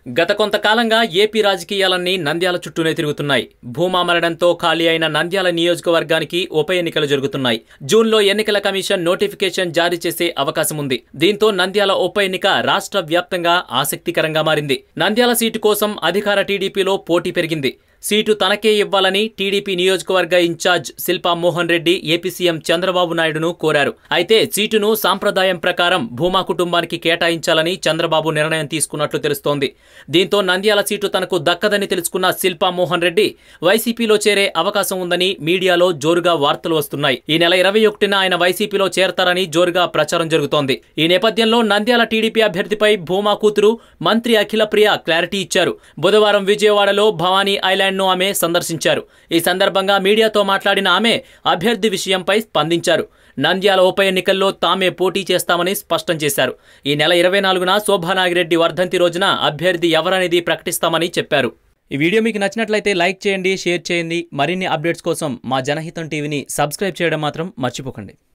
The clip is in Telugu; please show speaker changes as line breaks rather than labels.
గత కొంతకాలంగా ఏపీ రాజకీయాలన్నీ నంద్యాల చుట్టూనే తిరుగుతున్నాయి. భూమా మరణంతో ఖాళీ అయిన నంద్యాల నియోజకవర్గానికి ఉప ఎన్నికలు జరుగుతున్నాయి. జూన్లో ఎన్నికల కమిషన్ నోటిఫికేషన్ జారీ చేసే అవకాశం ఉంది. దీంతో నంద్యాల ఉప ఎన్నిక రాష్ట్ర వ్యాప్తంగా ఆసక్తికరంగా మారింది. నంద్యాల సీటు కోసం అధికార టీడీపీలో పోటీ పెరిగింది. సీటు తనకే ఇవ్వాలని టీడీపీ నియోజకవర్గ incharge Shilpa Mohan Reddy AP CM Chandrababu నాయుడును కోరారు. అయితే సీటును సాంప్రదాయం ప్రకారం భూమా కుటుంబానికి కేటాయించాలని చంద్రబాబు నిర్ణయం తీసుకున్నట్లు తెలుస్తోంది. దీంతో నంద్యాల సీటు తనకు దక్కదని తెలుసుకున్న శిల్పా మోహన్ రెడ్డి వైసీపీలో చేరే అవకాశం ఉందని మీడియాలో జోరుగా వార్తలు వస్తున్నాయి. ఈ నెల 21న ఆయన వైసీపీలో చేరతారని జోరుగా ప్రచారం జరుగుతోంది. ఈ నేపథ్యంలో నంద్యాల టీడీపీ అభ్యర్థిపై భూమా కూతురు మంత్రి అఖిలప్రియ క్లారిటీ ఇచ్చారు. బుధవారం విజయవాడలో భవానీ ఐలాండ్ ను ఆమె సందర్శించారు. ఈ సందర్భంగా మీడియాతో మాట్లాడిన ఆమె అభ్యర్థి విషయంపై స్పందించారు. నంద్యాల ఉప ఎన్నికల్లో తామే పోటీ చేస్తామని స్పష్టం చేశారు. ఈ నెల 24న శోభానాగిరెడ్డి వర్ధంతి రోజున అభ్యర్థి ఎవరనేది ప్రకటిస్తామని చెప్పారు. ఈ వీడియో మీకు నచ్చినట్లయితే లైక్ చేయండి, షేర్ చేయండి. మరిన్ని అప్డేట్స్ కోసం మా జనహితం టీవీని సబ్స్క్రైబ్ చేయడం మాత్రం మర్చిపోకండి.